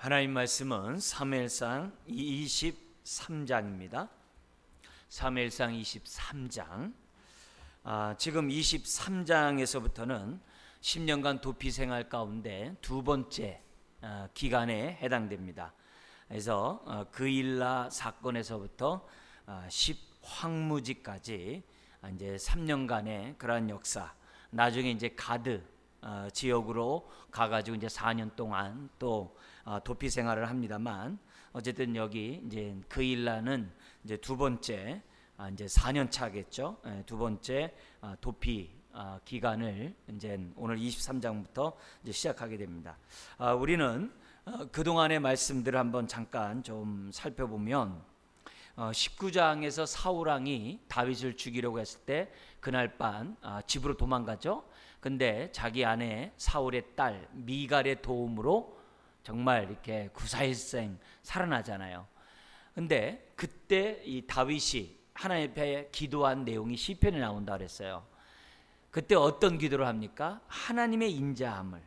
하나님 말씀은 사무엘상 23장입니다. 사무엘상 23장. 지금 23장에서부터는 10년간 도피 생활 가운데 두 번째 기간에 해당됩니다. 그래서 그일라 사건에서부터 10황무지까지 이제 3년간의 그러한 역사. 나중에 이제 가드 지역으로 가가지고 이제 4년 동안 또 도피 생활을 합니다만, 어쨌든 여기 이제 그일라는 이제 두 번째 이제 4년 차겠죠. 두 번째 도피 기간을 이제 오늘 23장부터 이제 시작하게 됩니다. 우리는 그동안의 말씀들을 한번 잠깐 좀 살펴보면, 19장에서 사울왕이 다윗을 죽이려고 했을 때 그날 밤 집으로 도망가죠. 근데 자기 아내 사울의 딸 미갈의 도움으로 정말 이렇게 구사일생 살아나잖아요. 근데 그때 이 다윗이 하나님 앞에 기도한 내용이 시편에 나온다 그랬어요. 그때 어떤 기도를 합니까? 하나님의 인자함을,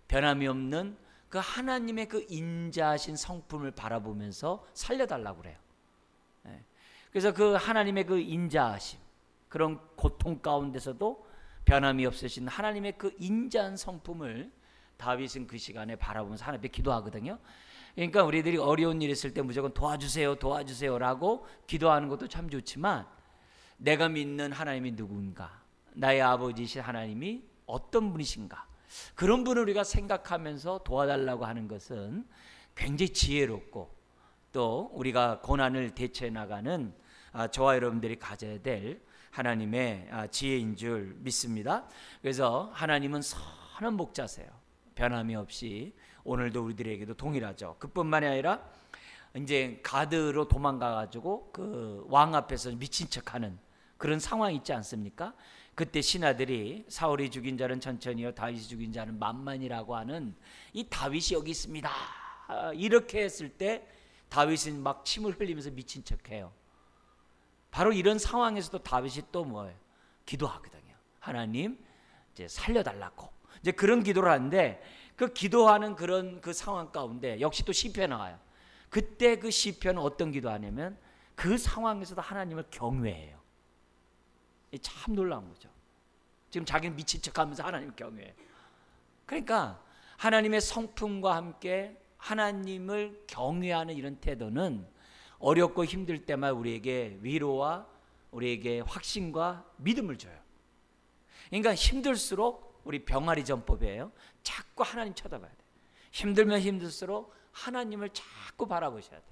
변함이 없는 그 하나님의 그 인자하신 성품을 바라보면서 살려달라고 그래요. 그래서 그 하나님의 그 인자하심, 그런 고통 가운데서도 변함이 없으신 하나님의 그 인자한 성품을 다윗은 그 시간에 바라보면서 하나님 앞에 기도하거든요. 그러니까 우리들이 어려운 일 있을 때 무조건 도와주세요 도와주세요라고 기도하는 것도 참 좋지만, 내가 믿는 하나님이 누군가, 나의 아버지이신 하나님이 어떤 분이신가, 그런 분을 우리가 생각하면서 도와달라고 하는 것은 굉장히 지혜롭고, 또 우리가 고난을 대처해 나가는 저와 여러분들이 가져야 될 하나님의 지혜인 줄 믿습니다. 그래서 하나님은 선한 목자세요. 변함이 없이 오늘도 우리들에게도 동일하죠. 그뿐만이 아니라 이제 가드로 도망가가지고 그 왕 앞에서 미친 척하는 그런 상황이 있지 않습니까? 그때 신하들이 사울이 죽인 자는 천천히요 다윗이 죽인 자는 만만이라고 하는 이 다윗이 여기 있습니다, 이렇게 했을 때 다윗은 막 침을 흘리면서 미친 척해요. 바로 이런 상황에서도 다윗이 또 뭐예요? 기도하거든요. 하나님 이제 살려달라고 이제 그런 기도를 하는데, 그 기도하는 그런 그 상황 가운데 역시 또 시편에 나와요. 그때 그 시편은 어떤 기도하냐면 그 상황에서도 하나님을 경외해요. 참 놀라운 거죠. 지금 자기는 미친 척하면서 하나님을 경외해요. 그러니까 하나님의 성품과 함께 하나님을 경외하는 이런 태도는 어렵고 힘들 때만 우리에게 위로와 우리에게 확신과 믿음을 줘요. 그러니까 힘들수록 우리 병아리 전법이에요. 자꾸 하나님 쳐다봐야 돼요. 힘들면 힘들수록 하나님을 자꾸 바라보셔야 돼요.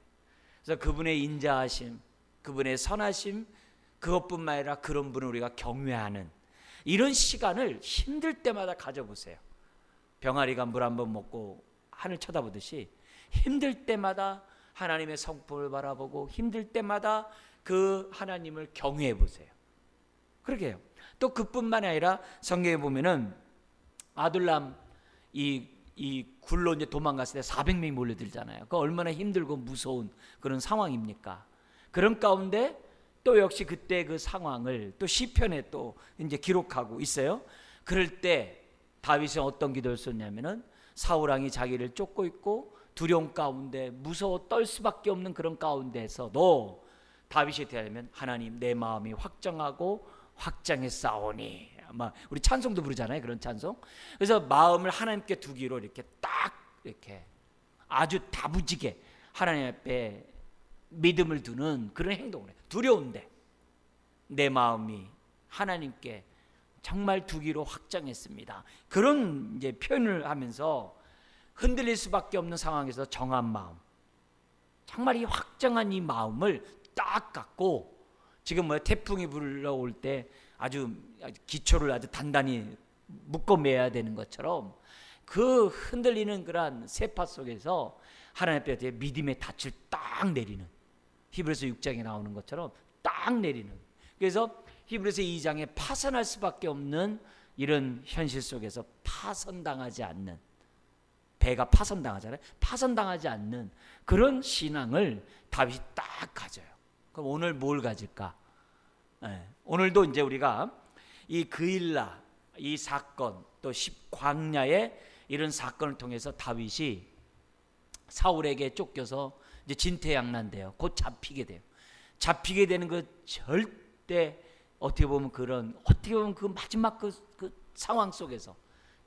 그래서 그분의 인자하심, 그분의 선하심, 그것뿐만 아니라 그런 분을 우리가 경외하는 이런 시간을 힘들 때마다 가져보세요. 병아리가 물 한번 먹고 하늘 쳐다보듯이 힘들 때마다 하나님의 성품을 바라보고 힘들 때마다 그 하나님을 경외해 보세요. 그러게 해요. 또 그뿐만 아니라 성경에 보면은 아둘람 이 굴로 이제 도망갔을 때 400명이 몰려들잖아요. 그 얼마나 힘들고 무서운 그런 상황입니까? 그런 가운데 또 역시 그때 그 상황을 또 시편에 또 이제 기록하고 있어요. 그럴 때 다윗은 어떤 기도를 썼냐면은 사울 왕이 자기를 쫓고 있고 두려움 가운데 무서워 떨 수밖에 없는 그런 가운데서도 다윗이 대하면 하나님 내 마음이 확정하고 확장했사오니, 아마 우리 찬송도 부르잖아요. 그런 찬송. 그래서 마음을 하나님께 두기로 이렇게 딱 이렇게 아주 다부지게 하나님 앞에 믿음을 두는 그런 행동을 해요. 두려운데 내 마음이 하나님께 정말 두기로 확정했습니다. 그런 이제 표현을 하면서 흔들릴 수밖에 없는 상황에서 정한 마음, 정말 이 확정한 이 마음을 딱 갖고, 지금 뭐 태풍이 불러올 때 아주 기초를 아주 단단히 묶어매야 되는 것처럼 그 흔들리는 그러한 세파 속에서 하나님 앞에 믿음의 닻을 딱 내리는, 히브리서 6장에 나오는 것처럼 딱 내리는, 그래서 히브리서 2장에 파선할 수밖에 없는 이런 현실 속에서 파선당하지 않는, 배가 파선당하잖아요. 파선당하지 않는 그런 신앙을 다윗이 딱 가져요. 그럼 오늘 뭘 가질까? 오늘도 이제 우리가 이 그일라 이 사건, 또 10광야의 이런 사건을 통해서 다윗이 사울에게 쫓겨서 이제 진퇴양난돼요. 곧 잡히게 돼요. 잡히게 되는 그 절대 어떻게 보면 그 마지막 그 상황 속에서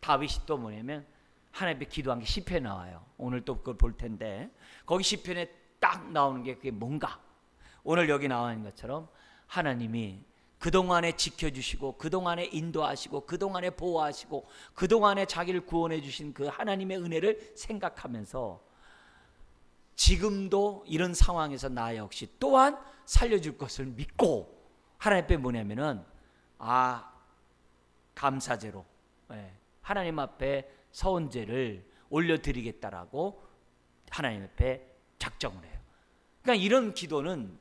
다윗이 또 뭐냐면 하나님께 기도한 게 시편에 나와요. 오늘 또 그걸 볼 텐데 거기 시편에 딱 나오는 게 그게 뭔가, 오늘 여기 나와 있는 것처럼 하나님이 그동안에 지켜주시고 그동안에 인도하시고 그동안에 보호하시고 그동안에 자기를 구원해 주신 그 하나님의 은혜를 생각하면서 지금도 이런 상황에서 나 역시 또한 살려줄 것을 믿고 하나님 앞에 뭐냐면은 감사제로 하나님 앞에 서원제를 올려드리겠다라고 하나님 앞에 작정을 해요. 그러니까 이런 기도는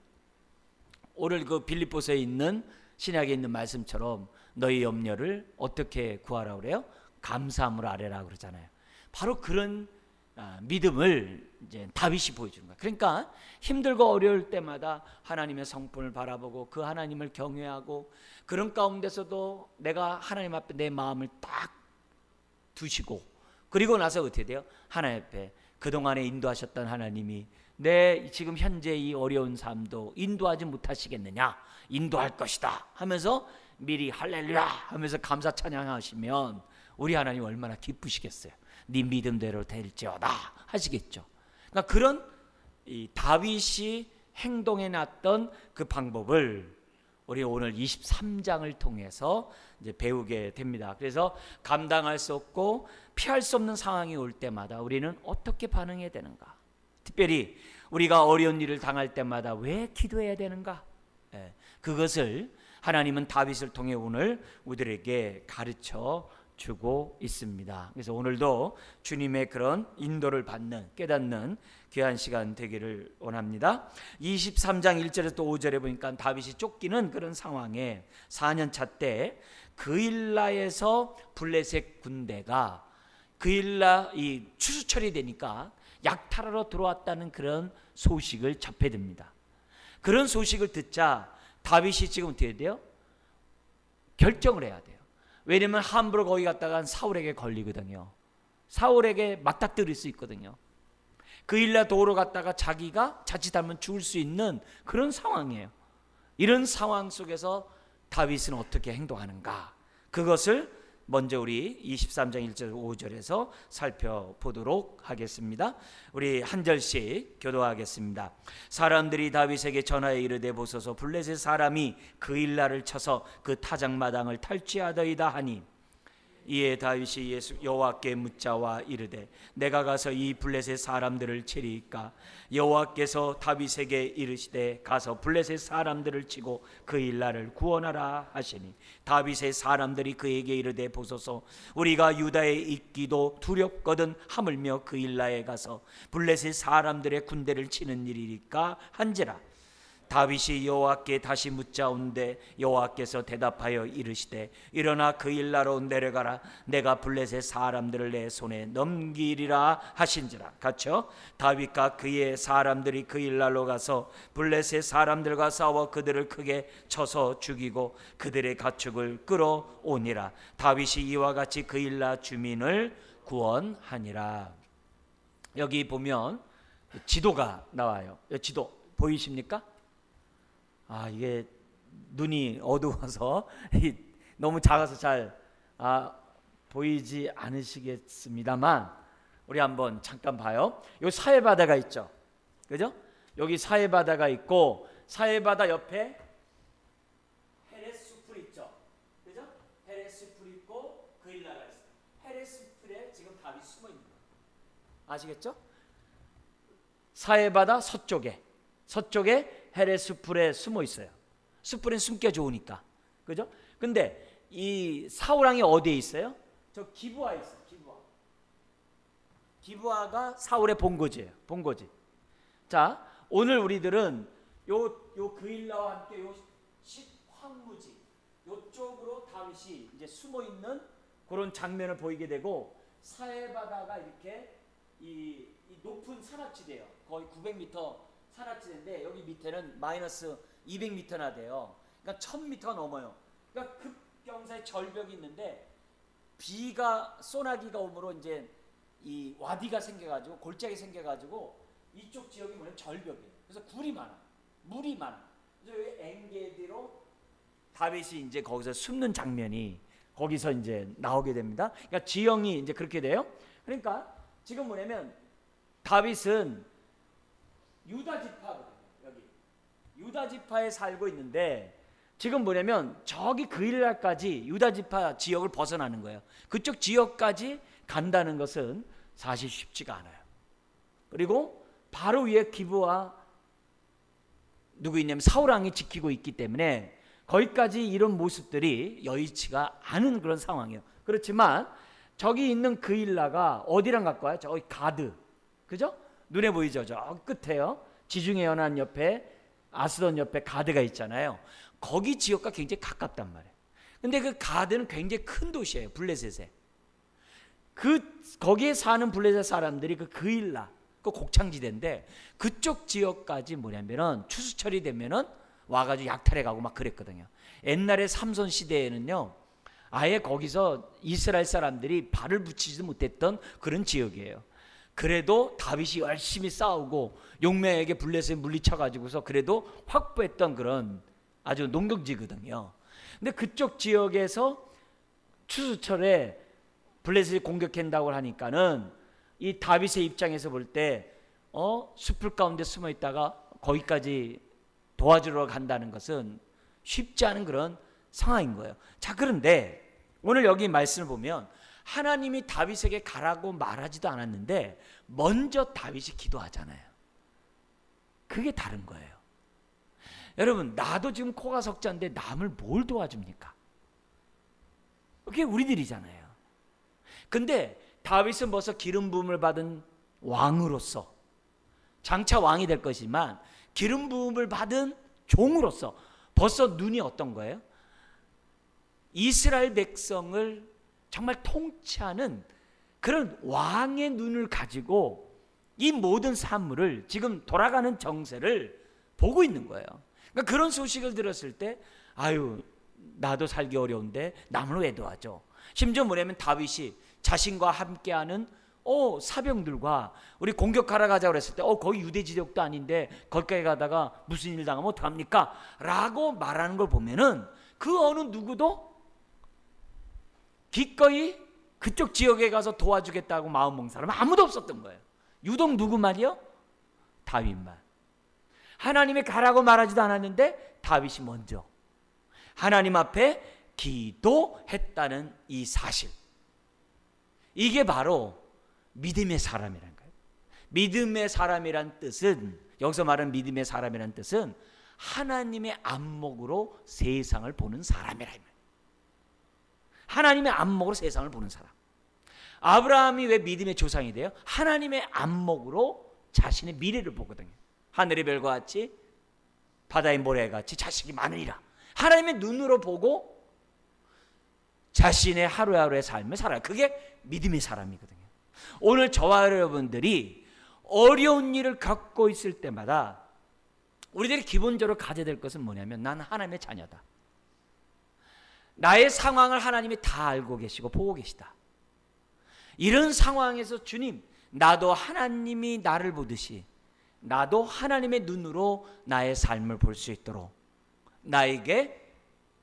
오늘 그 빌립보서에 있는 신약에 있는 말씀처럼 너희 염려를 어떻게 구하라 그래요? 감사함으로 아뢰라 그러잖아요. 바로 그런 믿음을 이제 다윗이 보여주는 거야. 그러니까 힘들고 어려울 때마다 하나님의 성품을 바라보고 그 하나님을 경외하고 그런 가운데서도 내가 하나님 앞에 내 마음을 딱 두시고 그리고 나서 어떻게 돼요? 하나님 앞에 그동안에 인도하셨던 하나님이 내 지금 현재 이 어려운 삶도 인도하지 못하시겠느냐? 인도할 것이다 하면서 미리 할렐루야 하면서 감사 찬양하시면 우리 하나님 얼마나 기쁘시겠어요. 네 믿음대로 될지어다 하시겠죠. 그러니까 그런 이 다윗이 행동해 놨던 그 방법을 우리 오늘 23장을 통해서 이제 배우게 됩니다. 그래서 감당할 수 없고 피할 수 없는 상황이 올 때마다 우리는 어떻게 반응해야 되는가? 특별히 우리가 어려운 일을 당할 때마다 왜 기도해야 되는가? 그것을 하나님은 다윗을 통해 오늘 우리에게 가르쳐 주고 있습니다. 그래서 오늘도 주님의 그런 인도를 받는 깨닫는 귀한 시간 되기를 원합니다. 23장 1절에서 또 5절에 보니까 다윗이 쫓기는 그런 상황에 4년 차 때 그일라에서 블레셋 군대가 그일라 이 추수철이 되니까 약탈하러 들어왔다는 그런 소식을 접해 듭니다. 그런 소식을 듣자 다윗이 지금 어떻게 돼요? 결정을 해야 돼요. 왜냐면 함부로 거기 갔다가 사울에게 걸리거든요. 사울에게 맞닥뜨릴 수 있거든요. 그일라 도로 갔다가 자기가 자칫하면 죽을 수 있는 그런 상황이에요. 이런 상황 속에서 다윗은 어떻게 행동하는가? 그것을 먼저 우리 23장 1절 5절에서 살펴보도록 하겠습니다. 우리 한 절씩 교도하겠습니다. 사람들이 다윗에게 전하여 이르되 보소서 블레셋 사람이 그일라를 쳐서 그 타작마당을 탈취하더이다 하니 이에 다윗이 여호와께 묻자와 이르되 내가 가서 이 블레셋 사람들을 치리이까? 여호와께서 다윗에게 이르시되 가서 블레셋 사람들을 치고 그일라를 구원하라 하시니 다윗의 사람들이 그에게 이르되 보소서 우리가 유다에 있기도 두렵거든 하물며 그일라에 가서 블레셋 사람들의 군대를 치는 일이니까 한지라. 다윗이 여호와께 다시 묻자온데 여호와께서 대답하여 이르시되 일어나 그일라로 내려가라. 내가 블레셋 사람들을 내 손에 넘기리라 하신지라. 같이요. 다윗과 그의 사람들이 그일라로 가서 블레셋 사람들과 싸워 그들을 크게 쳐서 죽이고 그들의 가축을 끌어오니라. 다윗이 이와 같이 그일라 주민을 구원하니라. 여기 보면 지도가 나와요. 지도 보이십니까? 이게 눈이 어두워서 너무 작아서 잘 보이지 않으시겠습니다만 우리 한번 잠깐 봐요. 여기 사해바다가 있죠. 그죠? 여기 사해바다가 있고 사해바다 옆에 헤레스풀 있죠. 그죠? 헤레스풀 있고 그일라가 있어요. 헤레스풀에 지금 다윗이 숨어 있는 거예요. 아시겠죠? 사해바다 서쪽에 헤레스풀에 숨어 있어요. 숯불엔 숨겨 좋으니까. 그죠? 근데 이 사울왕이 어디에 있어요? 저 기브아에 있어요. 기브아가 사울의 본거지예요. 본거지. 자, 오늘 우리들은 요 그일라와 함께 요 황무지 요쪽으로 다윗이 이제 숨어 있는 그런 장면을 보이게 되고 사해바다가 이렇게 이 높은 산악지대예요. 거의 900m 산악지대인데 여기 밑에는 마이너스 200m나 돼요. 그러니까 1000m가 넘어요. 그러니까 급경사의 절벽이 있는데 비가 소나기가 오므로 이제 이 와디가 생겨가지고 골짜기 생겨가지고 이쪽 지역이 뭐냐면 절벽이에요. 그래서 굴이 많아, 물이 많아. 그래서 여기 엔게디로 다윗이 이제 거기서 숨는 장면이 거기서 이제 나오게 됩니다. 그러니까 지형이 이제 그렇게 돼요. 그러니까 지금 뭐냐면 다윗은 유다 지파거든요. 여기 유다 지파에 살고 있는데 지금 뭐냐면 저기 그일갈까지 유다 지파 지역을 벗어나는 거예요. 그쪽 지역까지 간다는 것은 사실 쉽지가 않아요. 그리고 바로 위에 기브와 누구 있냐면 사울 왕이 지키고 있기 때문에 거기까지 이런 모습들이 여의치가 않은 그런 상황이에요. 그렇지만 저기 있는 그일라가 어디랑 가까워요? 저기 가드, 그죠? 눈에 보이죠? 저 끝에요. 지중해 연안 옆에 아스돈 옆에 가드가 있잖아요. 거기 지역과 굉장히 가깝단 말이에요. 근데 그 가드는 굉장히 큰 도시예요. 블레셋에. 거기에 사는 블레셋 사람들이 그 그일라, 그 곡창지대인데 그쪽 지역까지 뭐냐면은 추수철이 되면은 와가지고 약탈해 가고 막 그랬거든요. 옛날에 삼손 시대에는요, 아예 거기서 이스라엘 사람들이 발을 붙이지도 못했던 그런 지역이에요. 그래도 다윗이 열심히 싸우고 용맹에게 블레셋에 물리쳐가지고서 그래도 확보했던 그런 아주 농경지거든요. 근데 그쪽 지역에서 추수철에 블레셋이 공격한다고 하니까는 이 다윗의 입장에서 볼 때 숲을 가운데 숨어 있다가 거기까지 도와주러 간다는 것은 쉽지 않은 그런 상황인 거예요. 자, 그런데 오늘 여기 말씀을 보면 하나님이 다윗에게 가라고 말하지도 않았는데 먼저 다윗이 기도하잖아요. 그게 다른 거예요. 여러분, 나도 지금 코가 석자인데 남을 뭘 도와줍니까? 그게 우리들이잖아요. 근데 다윗은 벌써 기름 부음을 받은 왕으로서 장차 왕이 될 것이지만 기름 부음을 받은 종으로서 벌써 눈이 어떤 거예요? 이스라엘 백성을 정말 통치하는 그런 왕의 눈을 가지고 이 모든 산물을 지금 돌아가는 정세를 보고 있는 거예요. 그러니까 그런 소식을 들었을 때 아유, 나도 살기 어려운데 남을 왜 도와줘? 심지어 뭐냐면 다윗이 자신과 함께하는 사병들과 우리 공격하러 가자고 그랬을 때 거기 유대 지역도 아닌데 거기까지 가다가 무슨 일 당하면 어떡합니까? 라고 말하는 걸 보면은 그 어느 누구도 기꺼이 그쪽 지역에 가서 도와주겠다고 마음먹은 사람은 아무도 없었던 거예요. 유독 누구만이요? 다윗만. 하나님이 가라고 말하지도 않았는데 다윗이 먼저 하나님 앞에 기도했다는 이 사실, 이게 바로 믿음의 사람이라는 거예요. 믿음의 사람이란 뜻은, 여기서 말하는 믿음의 사람이란 뜻은 하나님의 안목으로 세상을 보는 사람이라. 하나님의 안목으로 세상을 보는 사람. 아브라함이 왜 믿음의 조상이 돼요? 하나님의 안목으로 자신의 미래를 보거든요. 하늘의 별과 같이 바다의 모래같이 자식이 많으리라. 하나님의 눈으로 보고 자신의 하루하루의 삶을 살아요. 그게 믿음의 사람이거든요. 오늘 저와 여러분들이 어려운 일을 겪고 있을 때마다 우리들이 기본적으로 가져야 될 것은 뭐냐면 나는 하나님의 자녀다. 나의 상황을 하나님이 다 알고 계시고 보고 계시다. 이런 상황에서 주님, 나도 하나님이 나를 보듯이 나도 하나님의 눈으로 나의 삶을 볼 수 있도록 나에게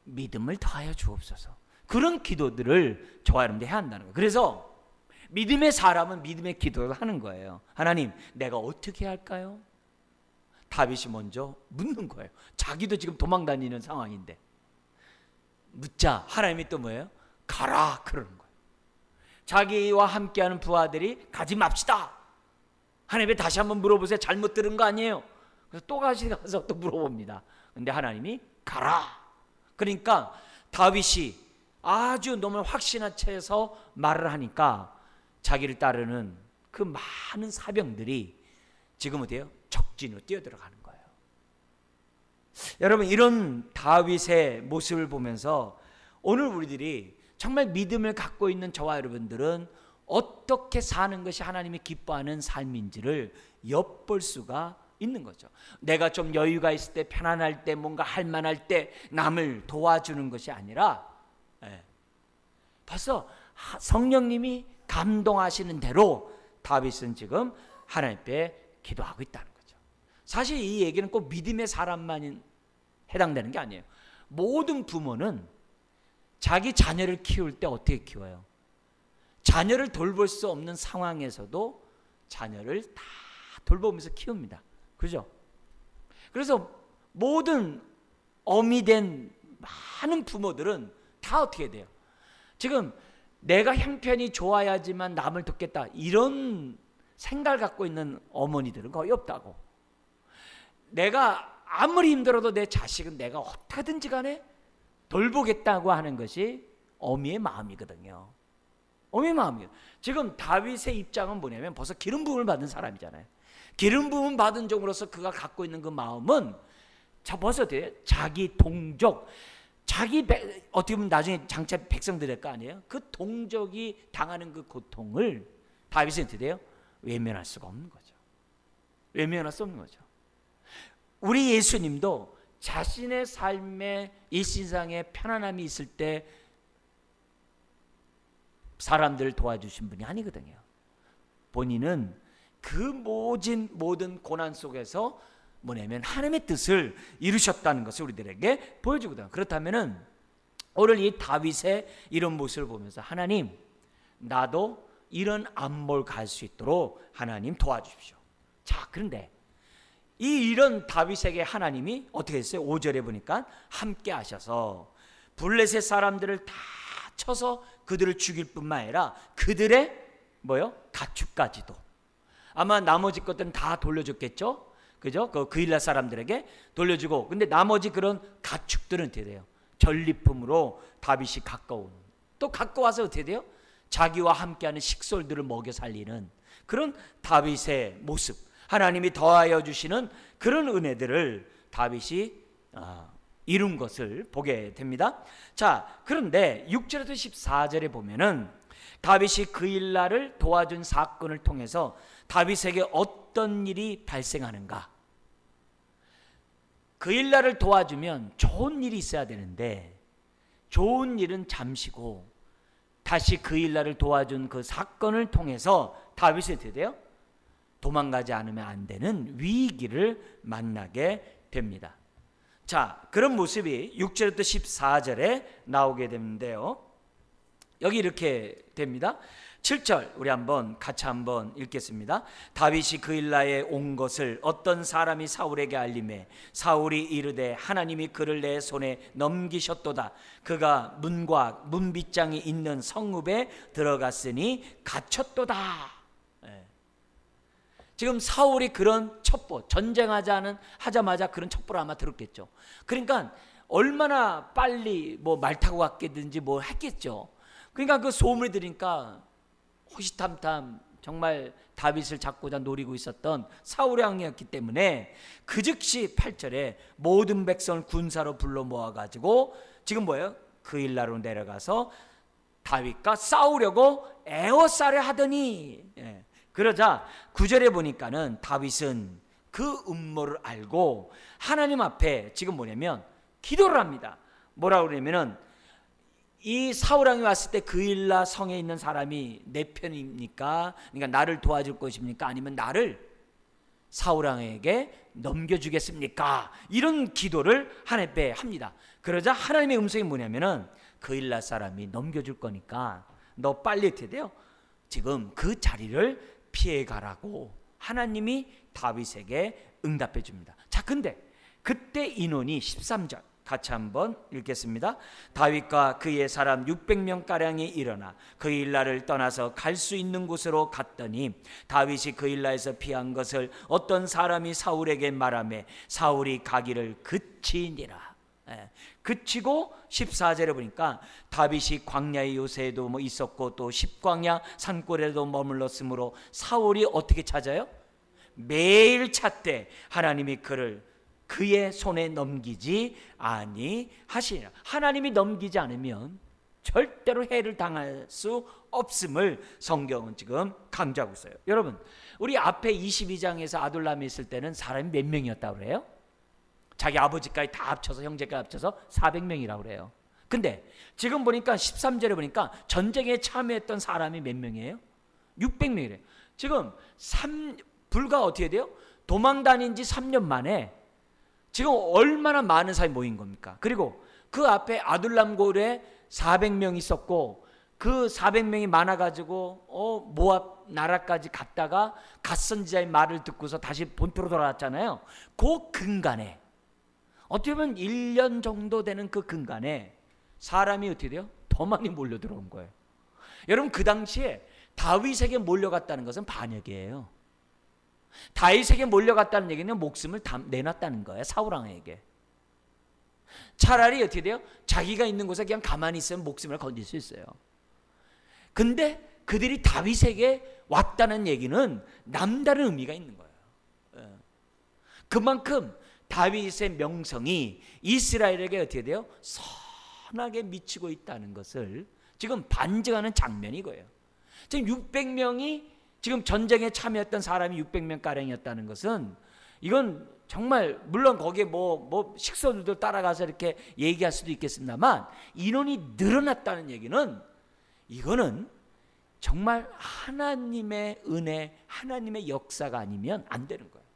믿음을 더하여 주옵소서. 그런 기도들을 저와 여러분들이 해야 한다는 거예요. 그래서 믿음의 사람은 믿음의 기도를 하는 거예요. 하나님, 내가 어떻게 할까요? 다윗이 먼저 묻는 거예요. 자기도 지금 도망다니는 상황인데 묻자 하나님이 또 뭐예요? 가라 그러는 거예요. 자기와 함께하는 부하들이 가지 맙시다. 하나님이 다시 한번 물어보세요. 잘못 들은 거 아니에요? 그래서 또 가서 또 물어봅니다. 근데 하나님이 가라. 그러니까 다윗이 아주 너무 확신한 채에서 말을 하니까 자기를 따르는 그 많은 사병들이 지금 어때요? 적진으로 뛰어들어가는 거예요. 여러분, 이런 다윗의 모습을 보면서 오늘 우리들이 정말 믿음을 갖고 있는 저와 여러분들은 어떻게 사는 것이 하나님이 기뻐하는 삶인지를 엿볼 수가 있는 거죠. 내가 좀 여유가 있을 때, 편안할 때, 뭔가 할 만할 때 남을 도와주는 것이 아니라 벌써 성령님이 감동하시는 대로 다윗은 지금 하나님께 기도하고 있다는 거죠. 사실 이 얘기는 꼭 믿음의 사람만 해당되는 게 아니에요. 모든 부모는 자기 자녀를 키울 때 어떻게 키워요? 자녀를 돌볼 수 없는 상황에서도 자녀를 다 돌보면서 키웁니다. 그죠? 그래서 모든 어미 된 많은 부모들은 다 어떻게 돼요? 지금 내가 형편이 좋아야지만 남을 돕겠다 이런 생각을 갖고 있는 어머니들은 거의 없다고. 내가 아무리 힘들어도 내 자식은 내가 어떻게든지 간에 돌보겠다고 하는 것이 어미의 마음이거든요. 어미의 마음이에요. 지금 다윗의 입장은 뭐냐면 벌써 기름 부음을 받은 사람이잖아요. 기름 부음 받은 종으로서 그가 갖고 있는 그 마음은 벌써 자기 동족, 자기 어떻게 보면 나중에 장차 백성들 될 거 아니에요? 그 동족이 당하는 그 고통을 다윗은 어떻게 돼요? 외면할 수가 없는 거죠. 외면할 수 없는 거죠. 우리 예수님도 자신의 삶의 일신상에 편안함이 있을 때 사람들을 도와주신 분이 아니거든요. 본인은 그 모든 고난 속에서 뭐냐면 하나님의 뜻을 이루셨다는 것을 우리들에게 보여주거든요. 그렇다면은 오늘 이 다윗의 이런 모습을 보면서 하나님, 나도 이런 안목을 갈 수 있도록 하나님 도와주십시오. 자, 그런데 이런 다윗에게 하나님이 어떻게 했어요? 5절에 보니까 함께 하셔서 블레셋 사람들을 다 쳐서 그들을 죽일 뿐만 아니라 그들의 가축까지도, 아마 나머지 것들은 다 돌려줬겠죠? 그죠? 그 그일라 사람들에게 돌려주고, 근데 나머지 그런 가축들은 어떻게 돼요? 전리품으로 다윗이 가까운, 또 갖고 와서 어떻게 돼요? 자기와 함께하는 식솔들을 먹여 살리는 그런 다윗의 모습, 하나님이 더하여 주시는 그런 은혜들을 다윗이 이룬 것을 보게 됩니다. 자, 그런데 6절에서 14절에 보면은 다윗이 그일라를 도와준 사건을 통해서 다윗에게 어떤 일이 발생하는가? 그일라를 도와주면 좋은 일이 있어야 되는데 좋은 일은 잠시고 다시 그일라를 도와준 그 사건을 통해서 다윗이 어떻게 돼요? 도망가지 않으면 안 되는 위기를 만나게 됩니다. 자, 그런 모습이 6절부터 14절에 나오게 되는데요. 여기 이렇게 됩니다. 7절 우리 같이 한번 읽겠습니다. 다윗이 그일라에 온 것을 어떤 사람이 사울에게 알림해 사울이 이르되 하나님이 그를 내 손에 넘기셨도다. 그가 문과 문빗장이 있는 성읍에 들어갔으니 갇혔도다. 지금 사울이 그런 첩보, 하자마자 그런 첩보를 아마 들었겠죠. 그러니까 얼마나 빨리 말 타고 갔겠든지 했겠죠. 그러니까 그 소문을 들으니까 호시탐탐 정말 다윗을 잡고자 노리고 있었던 사울 왕이었기 때문에 그 즉시 8절에 모든 백성을 군사로 불러 모아가지고 지금 그일라로 내려가서 다윗과 싸우려고 에워싸려 하더니, 그러자 9절에 보니까는 다윗은 그 음모를 알고 하나님 앞에 지금 기도를 합니다. 뭐라고 그러냐면은 이 사울왕이 왔을 때 그일라 성에 있는 사람이 내 편입니까? 그러니까 나를 도와줄 것입니까? 아니면 나를 사울왕에게 넘겨주겠습니까? 이런 기도를 하나님 앞에 합니다. 그러자 하나님의 음성이 뭐냐면은 그일라 사람이 넘겨줄 거니까 너 빨리 어떻게 돼요? 지금 그 자리를 피해가라고 하나님이 다윗에게 응답해 줍니다. 자, 근데 그때 인원이 13절 같이 한번 읽겠습니다. 다윗과 그의 사람 600명가량이 일어나 그일라를 떠나서 갈 수 있는 곳으로 갔더니 다윗이 그일라에서 피한 것을 어떤 사람이 사울에게 말하매 사울이 가기를 그치니라. 그치고 14절에 보니까 다윗이 광야의 요새에도 있었고 또 십광야 산골에도 머물렀으므로 사울이 어떻게 찾아요? 매일 찾되 하나님이 그를 그의 손에 넘기지 아니하시니라. 하나님이 넘기지 않으면 절대로 해를 당할 수 없음을 성경은 지금 강조하고 있어요. 여러분, 우리 앞에 22장에서 아둘람이 있을 때는 사람이 몇 명이었다고 그래요? 자기 아버지까지 다 합쳐서, 형제까지 합쳐서 400명이라고 그래요. 근데 지금 보니까 13절에 보니까 전쟁에 참여했던 사람이 몇 명이에요? 600명이래요. 지금 불과 어떻게 돼요? 도망 다닌 지 3년 만에 지금 얼마나 많은 사람이 모인 겁니까? 그리고 그 앞에 아둘람 고을에 400명 있었고 그 400명이 많아가지고 모압 나라까지 갔다가 갓선지자의 말을 듣고서 다시 본토로 돌아왔잖아요. 그 근간에 어떻게 보면 1년 정도 되는 그 근간에 사람이 어떻게 돼요? 더 많이 몰려 들어온 거예요. 여러분 그 당시에 다윗에게 몰려갔다는 것은 반역이에요. 다윗에게 몰려갔다는 얘기는 목숨을 내놨다는 거예요. 사울왕에게. 차라리 어떻게 돼요? 자기가 있는 곳에 그냥 가만히 있으면 목숨을 건질 수 있어요. 근데 그들이 다윗에게 왔다는 얘기는 남다른 의미가 있는 거예요. 그만큼 다윗의 명성이 이스라엘에게 어떻게 돼요? 선하게 미치고 있다는 것을 지금 반증하는 장면이 이거예요. 지금 600명이 지금 전쟁에 참여했던 사람이 600명 가량이었다는 것은 이건 정말 물론 거기에 뭐 식소들도 따라가서 이렇게 얘기할 수도 있겠습니다만 인원이 늘어났다는 얘기는 이거는 정말 하나님의 은혜, 하나님의 역사가 아니면 안 되는 거예요.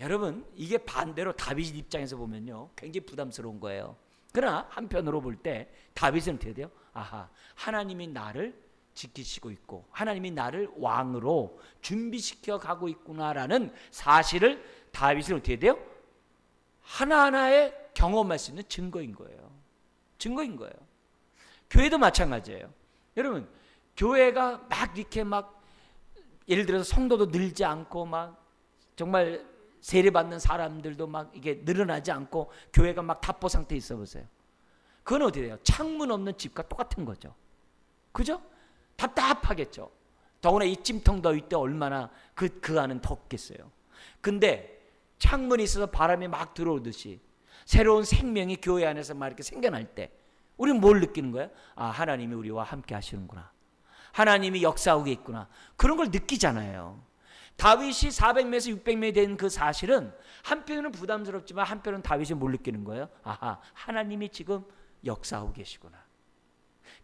여러분 이게 반대로 다윗 입장에서 보면요 굉장히 부담스러운 거예요. 그러나 한편으로 볼 때 다윗은 어떻게 돼요? 아하, 하나님이 나를 지키시고 있고 하나님이 나를 왕으로 준비시켜 가고 있구나라는 사실을 다윗은 어떻게 돼요? 하나하나에 경험할 수 있는 증거인 거예요. 증거인 거예요. 교회도 마찬가지예요. 여러분 교회가 막 이렇게 막 예를 들어서 성도도 늘지 않고 막 정말 세례받는 사람들도 막 이게 늘어나지 않고 교회가 막 답보 상태에 있어 보세요. 그건 어떻게 돼요? 창문 없는 집과 똑같은 거죠. 그죠? 답답하겠죠. 더구나 이 찜통 더위 때 얼마나 그 안은 덥겠어요. 근데 창문이 있어서 바람이 막 들어오듯이 새로운 생명이 교회 안에서 막 이렇게 생겨날 때 우리는 뭘 느끼는 거예요? 아, 하나님이 우리와 함께 하시는구나. 하나님이 역사하고 있구나. 그런 걸 느끼잖아요. 다윗이 400명에서 600명이 된 그 사실은 한편으로는 부담스럽지만 한편으로는 다윗이 뭘 느끼는 거예요? 아하, 하나님이 지금 역사하고 계시구나.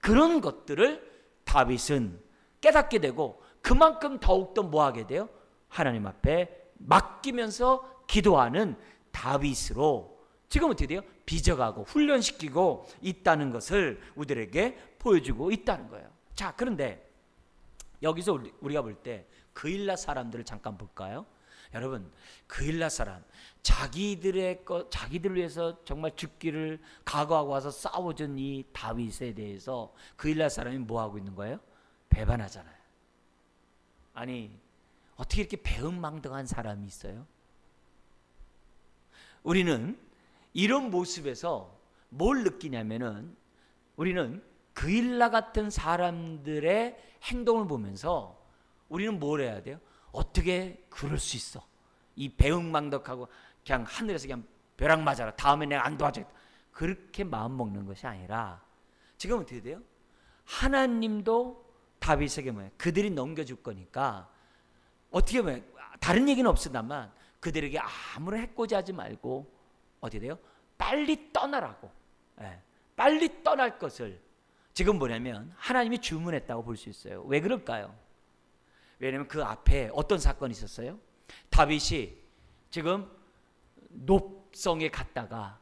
그런 것들을 다윗은 깨닫게 되고 그만큼 더욱더 뭐하게 돼요? 하나님 앞에 맡기면서 기도하는 다윗으로 지금 어떻게 돼요? 빚어가고 훈련시키고 있다는 것을 우리들에게 보여주고 있다는 거예요. 자, 그런데 여기서 우리가 볼 때 그일라 사람들을 잠깐 볼까요? 여러분, 그일라 사람 자기들을 위해서 정말 죽기를 각오하고 와서 싸워준 이 다윗에 대해서 그일라 사람이 뭐 하고 있는 거예요? 배반하잖아요. 아니 어떻게 이렇게 배은망덕한 사람이 있어요? 우리는 이런 모습에서 뭘 느끼냐면은 우리는 그일라 같은 사람들의 행동을 보면서 우리는 뭘 해야 돼요? 어떻게 그럴 수 있어? 이 배은망덕하고 그냥 하늘에서 그냥 벼락 맞아라. 다음에 내가 안 도와주겠다. 그렇게 마음 먹는 것이 아니라 지금 어떻게 돼요? 하나님도 다윗에게 뭐예요? 그들이 넘겨줄 거니까 어떻게 보면 다른 얘기는 없으나만 그들에게 아무런 해코지하지 말고 어떻게 돼요? 빨리 떠나라고. 빨리 떠날 것을 지금 뭐냐면 하나님이 주문했다고 볼 수 있어요. 왜 그럴까요? 왜냐하면 그 앞에 어떤 사건이 있었어요? 다윗이 지금 높성에 갔다가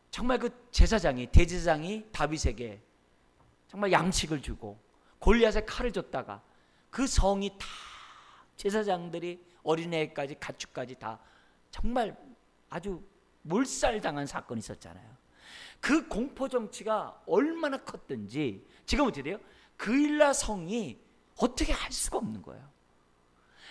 정말 그 대제사장이 다윗에게 정말 양식을 주고 골리앗의 칼을 줬다가 그 성이 다 제사장들이 어린애까지 가축까지 다 정말 아주 몰살당한 사건이 있었잖아요. 그 공포 정치가 얼마나 컸든지 지금 어떻게 돼요? 그일라 성이 어떻게 할 수가 없는 거예요.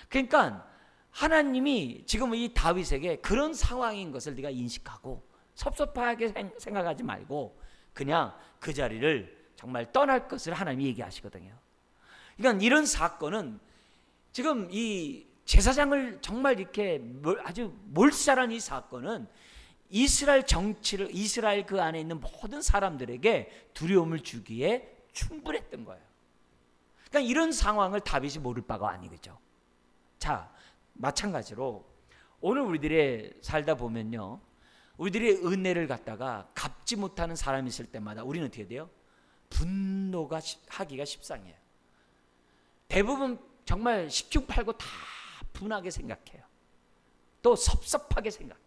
그러니까 하나님이 지금 이 다윗에게 그런 상황인 것을 네가 인식하고 섭섭하게 생각하지 말고 그냥 그 자리를 정말 떠날 것을 하나님이 얘기하시거든요. 그러니까 이런 사건은 지금 이 제사장을 정말 이렇게 아주 몰살한 이 사건은 이스라엘 정치를 이스라엘 그 안에 있는 모든 사람들에게 두려움을 주기에 충분했던 거예요. 그러니까 이런 상황을 다윗이 모를 바가 아니겠죠. 자, 마찬가지로 오늘 우리들의 살다 보면요, 우리들이 은혜를 갖다가 갚지 못하는 사람이 있을 때마다 우리는 어떻게 돼요? 분노가 하기가 십상이에요. 대부분 정말 십중팔구 다 분하게 생각해요. 또 섭섭하게 생각해요.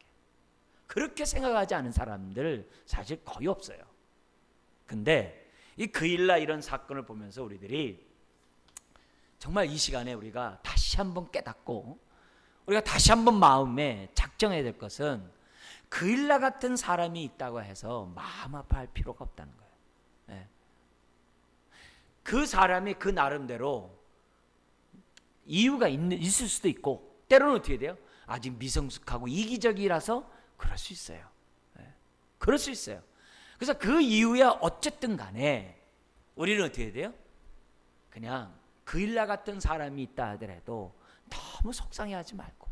그렇게 생각하지 않은 사람들 사실 거의 없어요. 근데 이 그일라 이런 사건을 보면서 우리들이 정말 이 시간에 우리가 다시 한번 깨닫고 우리가 다시 한번 마음에 작정해야 될 것은 그일라 같은 사람이 있다고 해서 마음 아파할 필요가 없다는 거예요. 네. 그 사람이 그 나름대로 이유가 있을 수도 있고 때로는 어떻게 돼요? 아직 미성숙하고 이기적이라서 그럴 수 있어요. 네. 그럴 수 있어요. 그래서 그 이유야 어쨌든 간에 우리는 어떻게 돼요? 그냥 그일라 같은 사람이 있다 하더라도 너무 속상해하지 말고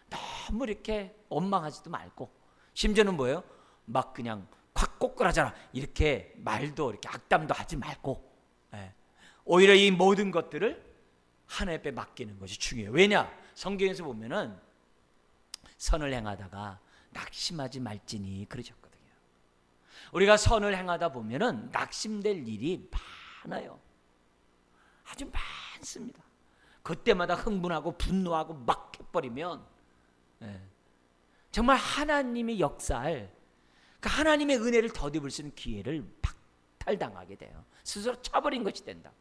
너무 이렇게 원망하지도 말고 심지어는 뭐예요? 막 그냥 확 꼬꾸라져라 이렇게 말도 이렇게 악담도 하지 말고 오히려 이 모든 것들을 하나님 앞에 맡기는 것이 중요해요. 왜냐? 성경에서 보면은 선을 행하다가 낙심하지 말지니 그러셨거든요. 우리가 선을 행하다 보면은 낙심될 일이 많아요. 아주 많습니다. 그때마다 흥분하고 분노하고 막 해버리면 정말 하나님의 역사를 하나님의 은혜를 덧입을 수 있는 기회를 박탈당하게 돼요. 스스로 차버린 것이 된다.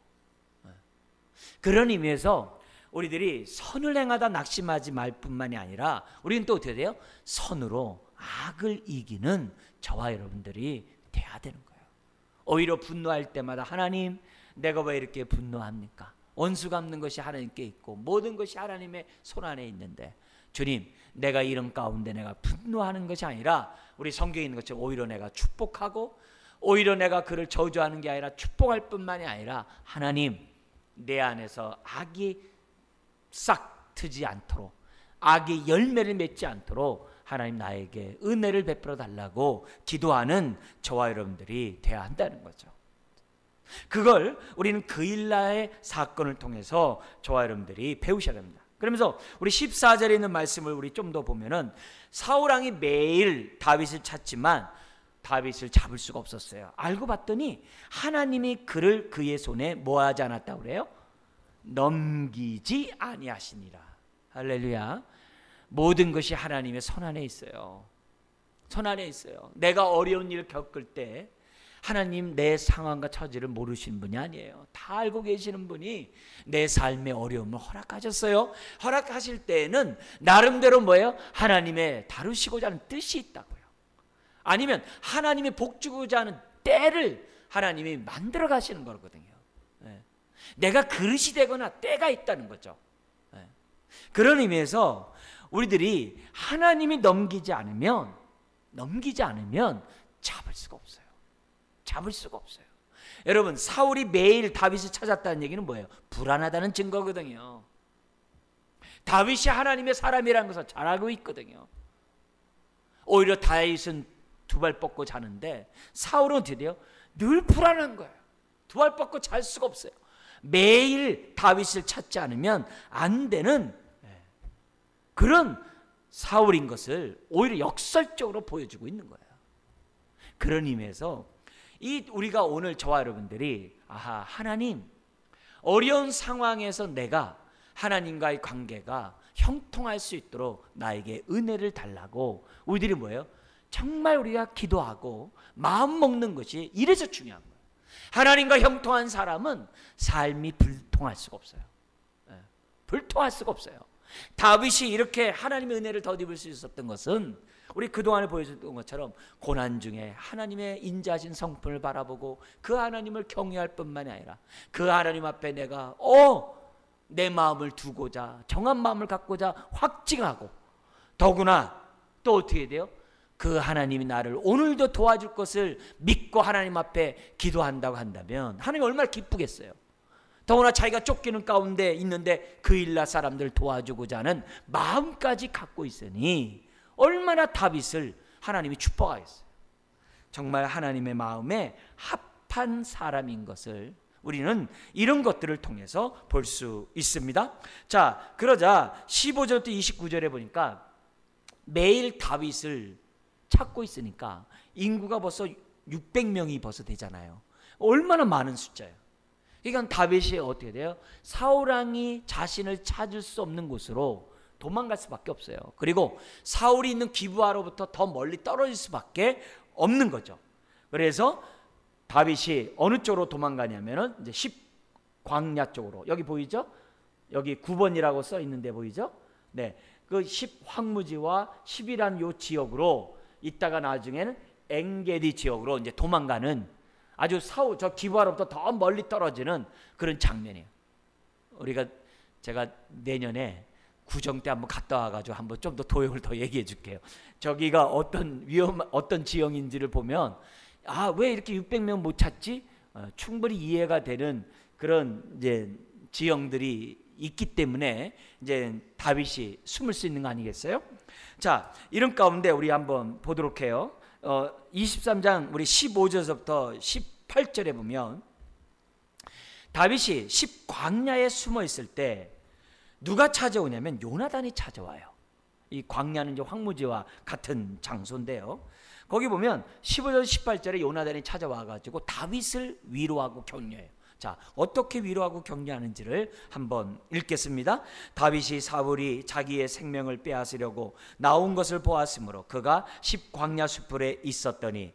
그런 의미에서 우리들이 선을 행하다 낙심하지 말 뿐만이 아니라 우리는 또 어떻게 돼요? 선으로 악을 이기는 저와 여러분들이 돼야 되는 거예요. 오히려 분노할 때마다 하나님 내가 왜 이렇게 분노합니까? 원수 갚는 것이 하나님께 있고 모든 것이 하나님의 손 안에 있는데 주님 내가 이런 가운데 내가 분노하는 것이 아니라 우리 성경에 있는 것처럼 오히려 내가 축복하고 오히려 내가 그를 저주하는 게 아니라 축복할 뿐만이 아니라 하나님 내 안에서 악이 싹 트지 않도록 악이 열매를 맺지 않도록 하나님 나에게 은혜를 베풀어 달라고 기도하는 저와 여러분들이 되어야 한다는 거죠. 그걸 우리는 그일라의 사건을 통해서 저와 여러분들이 배우셔야 됩니다. 그러면서 우리 14절에 있는 말씀을 우리 좀 더 보면은 사울왕이 매일 다윗을 찾지만 다윗을 잡을 수가 없었어요. 알고 봤더니 하나님이 그를 그의 손에 뭐 하지 않았다고 그래요? 넘기지 아니하시니라. 할렐루야. 모든 것이 하나님의 손 안에 있어요. 손 안에 있어요. 내가 어려운 일을 겪을 때 하나님 내 상황과 처지를 모르시는 분이 아니에요. 다 알고 계시는 분이 내 삶의 어려움을 허락하셨어요. 허락하실 때에는 나름대로 뭐예요? 하나님의 다루시고자 하는 뜻이 있다고요. 아니면 하나님의 복주고자 하는 때를 하나님이 만들어 가시는 거거든요. 내가 그릇이 되거나 때가 있다는 거죠. 그런 의미에서 우리들이 하나님이 넘기지 않으면 잡을 수가 없어요. 잡을 수가 없어요. 여러분 사울이 매일 다윗을 찾았다는 얘기는 뭐예요? 불안하다는 증거거든요. 다윗이 하나님의 사람이라는 것을 잘 알고 있거든요. 오히려 다윗은 두 발 뻗고 자는데 사울은 어떻게 돼요? 늘 불안한 거예요. 두 발 뻗고 잘 수가 없어요. 매일 다윗을 찾지 않으면 안 되는 그런 사울인 것을 오히려 역설적으로 보여주고 있는 거예요. 그런 의미에서 우리가 오늘 저와 여러분들이 하나님 어려운 상황에서 내가 하나님과의 관계가 형통할 수 있도록 나에게 은혜를 달라고 우리들이 뭐예요? 정말 우리가 기도하고 마음 먹는 것이 이래서 중요한 거예요. 하나님과 형통한 사람은 삶이 불통할 수가 없어요. 불통할 수가 없어요. 다윗이 이렇게 하나님의 은혜를 덧입을 수 있었던 것은 우리 그동안에 보여줬던 것처럼 고난 중에 하나님의 인자하신 성품을 바라보고 그 하나님을 경외할 뿐만이 아니라 그 하나님 앞에 내가 내 마음을 두고자 정한 마음을 갖고자 확증하고 더구나 또 어떻게 돼요? 그 하나님이 나를 오늘도 도와줄 것을 믿고 하나님 앞에 기도한다고 한다면 하나님이 얼마나 기쁘겠어요. 더구나 자기가 쫓기는 가운데 있는데 그일라 사람들을 도와주고자 하는 마음까지 갖고 있으니 얼마나 다윗을 하나님이 축복하겠어요. 정말 하나님의 마음에 합한 사람인 것을 우리는 이런 것들을 통해서 볼 수 있습니다. 자, 그러자 15절부터 29절에 보니까 매일 다윗을 찾고 있으니까 인구가 벌써 600명이 벌써 되잖아요. 얼마나 많은 숫자예요. 그러니까 다윗이 어떻게 돼요? 사울왕이 자신을 찾을 수 없는 곳으로 도망갈 수밖에 없어요. 그리고 사울이 있는 기브아로부터 더 멀리 떨어질 수밖에 없는 거죠. 그래서 다윗이 어느 쪽으로 도망가냐면은 이제 10광야 쪽으로. 여기 보이죠? 여기 9번이라고 써 있는데 보이죠? 네, 그 10황무지와 10이라는 요 지역으로 있다가 나중에는 엥게디 지역으로 이제 도망가는 아주 사울 저 기브아로부터 더 멀리 떨어지는 그런 장면이에요. 제가 내년에 구정 때 한번 갔다 와가지고 한번 좀 더 도형을 더 얘기해 줄게요. 저기가 어떤 지형인지를 보면 왜 이렇게 600명 못 찾지? 충분히 이해가 되는 그런 이제 지형들이 있기 때문에 이제 다윗이 숨을 수 있는 거 아니겠어요? 자, 이런 가운데 우리 한번 보도록 해요. 23장 우리 15절부터 18절에 보면 다윗이 10광야에 숨어 있을 때 누가 찾아오냐면 요나단이 찾아와요. 이 광야는 이제 황무지와 같은 장소인데요. 거기 보면 15절 18절에 요나단이 찾아와 가지고 다윗을 위로하고 격려해요. 자, 어떻게 위로하고 격려하는지를 한번 읽겠습니다. 다윗이 사울이 자기의 생명을 빼앗으려고 나온 것을 보았으므로 그가 10광야 숲풀에 있었더니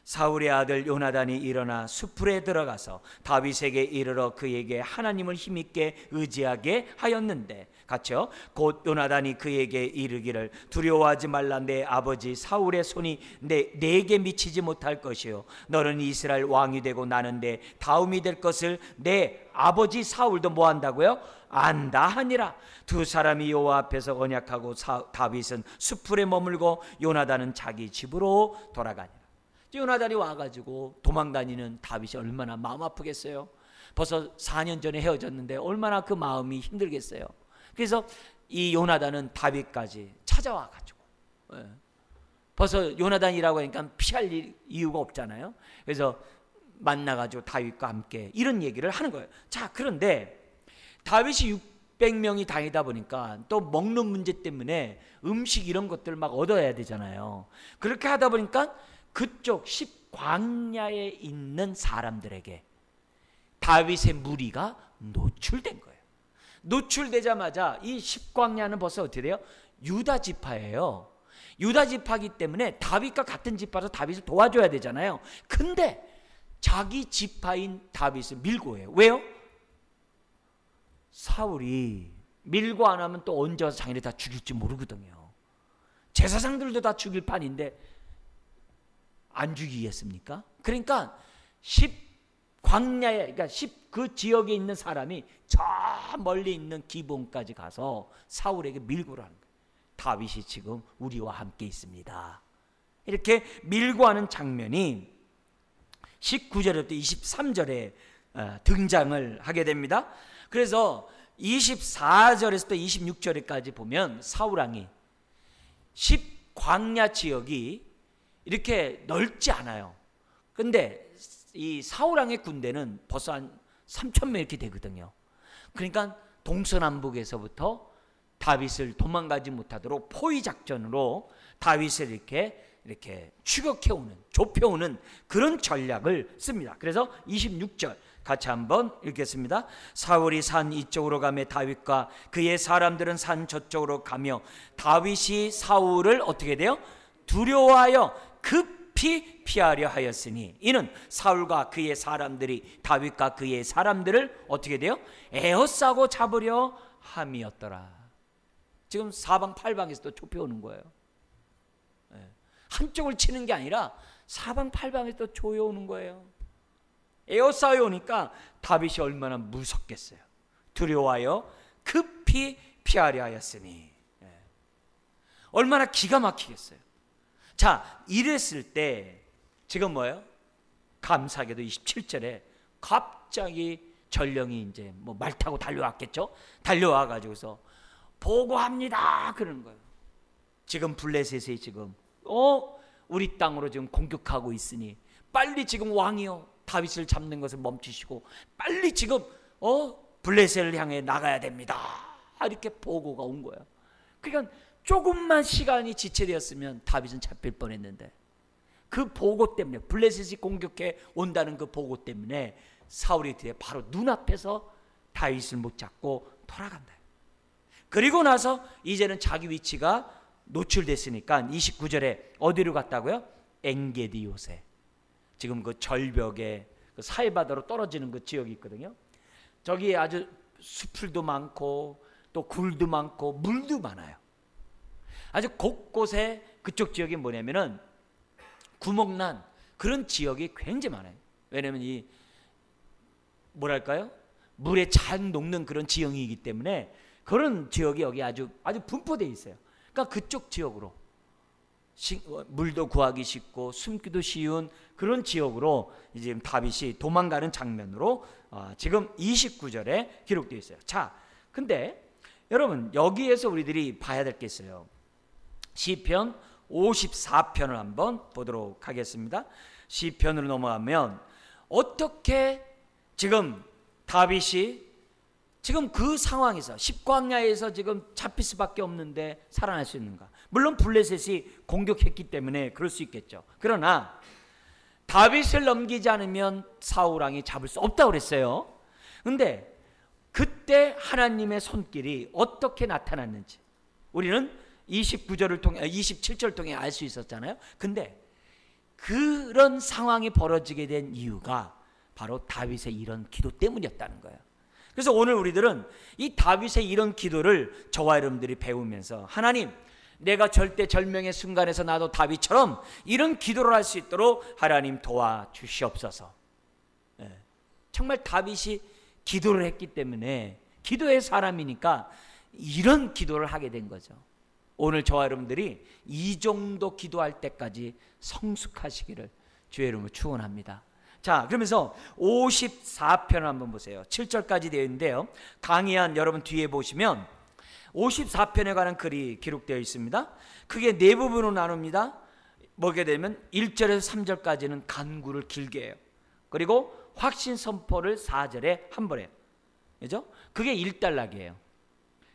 사울의 아들 요나단이 일어나 숲풀에 들어가서 다윗에게 이르러 그에게 하나님을 힘있게 의지하게 하였는데 같이요. 곧 요나단이 그에게 이르기를 두려워하지 말라. 내 아버지 사울의 손이 내게 미치지 못할 것이요 너는 이스라엘 왕이 되고 나는 내 다음이 될 것을 내 아버지 사울도 뭐 한다고요? 안다 하니라. 두 사람이 여호와 앞에서 언약하고 다윗은 숲풀에 머물고 요나단은 자기 집으로 돌아가니라. 요나단이 와가지고 도망다니는 다윗이 얼마나 마음 아프겠어요. 벌써 4년 전에 헤어졌는데 얼마나 그 마음이 힘들겠어요. 그래서 이 요나단은 다윗까지 찾아와가지고 벌써 요나단이라고 하니까 피할 이유가 없잖아요. 그래서 만나가지고 다윗과 함께 이런 얘기를 하는 거예요. 자, 그런데 다윗이 600명이 다니다 보니까 또 먹는 문제 때문에 음식 이런 것들을 막 얻어야 되잖아요. 그렇게 하다 보니까 그쪽 10광야에 있는 사람들에게 다윗의 무리가 노출된 거예요. 노출되자마자 이 10광야는 벌써 어떻게 돼요? 유다 지파예요. 유다 지파기 때문에 다윗과 같은 지파로 다윗을 도와줘야 되잖아요. 근데 자기 지파인 다윗을 밀고 해요. 왜요? 사울이 밀고 안 하면 또 언제 와서 자기네 다 죽일지 모르거든요. 제사장들도 다 죽일 판인데 안 죽이겠습니까? 그러니까 10광야에, 그러니까 그 지역에 있는 사람이 저 멀리 있는 기본까지 가서 사울에게 밀고 하는 거예요. 다윗이 지금 우리와 함께 있습니다. 이렇게 밀고 하는 장면이 19절부터 23절에 등장을 하게 됩니다. 그래서 24절에서부터 26절까지 보면 사울왕이 10광야 지역이 이렇게 넓지 않아요. 근데 이 사울왕의 군대는 벌써 한 3,000명 이렇게 되거든요. 그러니까 동서남북에서부터 다윗을 도망가지 못하도록 포위 작전으로 다윗을 이렇게 추격해오는, 좁혀오는 그런 전략을 씁니다. 그래서 26절 같이 한번 읽겠습니다. 사울이 산 이쪽으로 가며 다윗과 그의 사람들은 산 저쪽으로 가며 다윗이 사울을 어떻게 돼요? 두려워하여 급히 피하려 하였으니 이는 사울과 그의 사람들이 다윗과 그의 사람들을 어떻게 돼요? 에워싸고 잡으려 함이었더라. 지금 사방팔방에서 또 좁혀오는 거예요. 한쪽을 치는 게 아니라 사방팔방에서 또 조여오는 거예요. 에워싸여 오니까 다윗이 얼마나 무섭겠어요. 두려워하여 급히 피하려 하였으니 얼마나 기가 막히겠어요. 자, 이랬을 때 지금 뭐예요? 감사하게도 27절에 갑자기 전령이 이제 뭐 말 타고 달려왔겠죠? 달려와 가지고서 보고합니다 그러는 거예요. 지금 블레셋이 지금 우리 땅으로 지금 공격하고 있으니 빨리 지금 왕이요 다윗을 잡는 것을 멈추시고 빨리 지금 블레셋을 향해 나가야 됩니다. 이렇게 보고가 온 거예요. 그러니까 조금만 시간이 지체되었으면 다윗은 잡힐 뻔했는데 그 보고 때문에, 블레셋이 공격해 온다는 그 보고 때문에 사울이 뒤에 바로 눈앞에서 다윗을 못 잡고 돌아간다. 그리고 나서 이제는 자기 위치가 노출됐으니까 29절에 어디로 갔다고요? 엔게디 요새. 지금 그 절벽에 그 사해바다로 떨어지는 그 지역이 있거든요. 저기 아주 수풀도 많고 또 굴도 많고 물도 많아요. 아주 곳곳에 그쪽 지역이 뭐냐면은 구멍난 그런 지역이 굉장히 많아요. 왜냐하면 이 뭐랄까요? 물에 잘 녹는 그런 지형이기 때문에 그런 지역이 여기 아주 분포되어 있어요. 그러니까 그쪽 지역으로 물도 구하기 쉽고 숨기도 쉬운 그런 지역으로 이제 다윗이 도망가는 장면으로 지금 29절에 기록되어 있어요. 자, 근데 여러분 여기에서 우리들이 봐야 될 게 있어요. 시편 54편을 한번 보도록 하겠습니다. 시편으로 넘어가면 어떻게 지금 다윗이 지금 그 상황에서 십광야에서 지금 잡힐 수밖에 없는데 살아날 수 있는가? 물론 블레셋이 공격했기 때문에 그럴 수 있겠죠. 그러나 다윗을 넘기지 않으면 사울 왕이 잡을 수 없다고 그랬어요. 근데 그때 하나님의 손길이 어떻게 나타났는지 우리는 29절을 통해 27절을 통해 알 수 있었잖아요. 근데 그런 상황이 벌어지게 된 이유가 바로 다윗의 이런 기도 때문이었다는 거예요. 그래서 오늘 우리들은 이 다윗의 이런 기도를 저와 여러분들이 배우면서 하나님, 내가 절대절명의 순간에서 나도 다윗처럼 이런 기도를 할 수 있도록 하나님 도와주시옵소서. 정말 다윗이 기도를 했기 때문에 기도의 사람이니까 이런 기도를 하게 된 거죠. 오늘 저와 여러분들이 이 정도 기도할 때까지 성숙하시기를 주의 이름으로 축원합니다. 자, 그러면서 54편을 한번 보세요. 7절까지 되어 있는데요. 강의한 여러분 뒤에 보시면 54편에 관한 글이 기록되어 있습니다. 크게 네 부분으로 나눕니다. 뭐게 되면 1절에서 3절까지는 간구를 길게 해요. 그리고 확신 선포를 4절에 한 번 해요. 그죠? 그게 1단락이에요.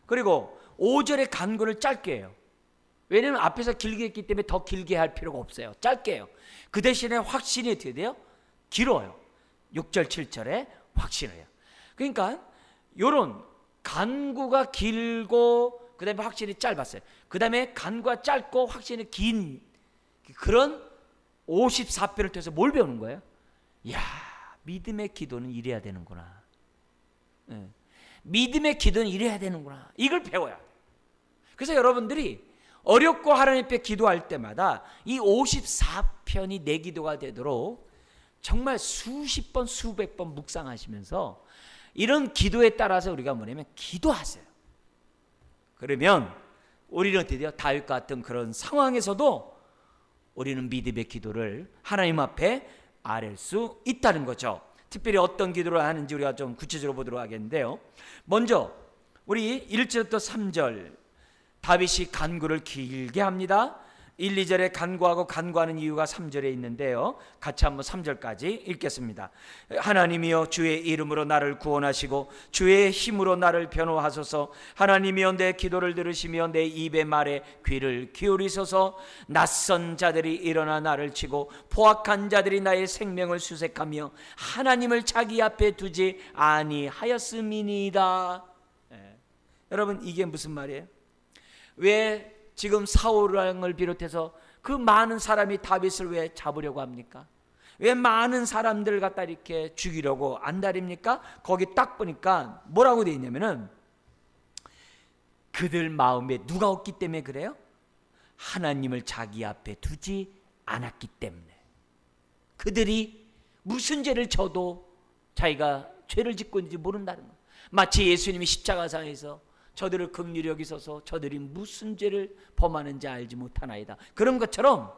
그리고 5절에 간구를 짧게 해요. 왜냐하면 앞에서 길게 했기 때문에 더 길게 할 필요가 없어요. 짧게 해요. 그 대신에 확신이 어떻게 돼요? 길어요. 6절 7절에 확신을 해요. 그러니까 이런 간구가 길고 그 다음에 확신이 짧았어요. 그 다음에 간구가 짧고 확신이 긴 그런 54편을 통해서 뭘 배우는 거예요? 이야, 믿음의 기도는 이래야 되는구나. 믿음의 기도는 이래야 되는구나. 이걸 배워야 돼요. 그래서 여러분들이 어렵고 하나님 앞에 기도할 때마다 이 54편이 내 기도가 되도록 정말 수십 번 수백 번 묵상하시면서 이런 기도에 따라서 우리가 뭐냐면 기도하세요. 그러면 우리는 어떻게 돼요? 다윗과 같은 그런 상황에서도 우리는 믿음의 기도를 하나님 앞에 아뢰 수 있다는 거죠. 특별히 어떤 기도를 하는지 우리가 좀 구체적으로 보도록 하겠는데요. 먼저 우리 1절부터 3절 다윗이 간구를 길게 합니다. 1, 2절에 간구하고 간구하는 이유가 3절에 있는데요. 같이 한번 3절까지 읽겠습니다. 하나님이여 주의 이름으로 나를 구원하시고 주의 힘으로 나를 변호하소서. 하나님이여 내 기도를 들으시며 내 입의 말에 귀를 기울이소서. 낯선 자들이 일어나 나를 치고 포악한 자들이 나의 생명을 수색하며 하나님을 자기 앞에 두지 아니하였음이니이다. 여러분 이게 무슨 말이에요? 왜 지금 사울 왕을 비롯해서 그 많은 사람이 다윗을 왜 잡으려고 합니까? 왜 많은 사람들 갖다 이렇게 죽이려고 안달입니까? 거기 딱 보니까 뭐라고 되어 있냐면은 그들 마음에 누가 없기 때문에 그래요? 하나님을 자기 앞에 두지 않았기 때문에. 그들이 무슨 죄를 져도 자기가 죄를 짓고 있는지 모른다는 거예요. 마치 예수님이 십자가상에서 저들을 긍휼히 여기소서 저들이 무슨 죄를 범하는지 알지 못하나이다. 그런 것처럼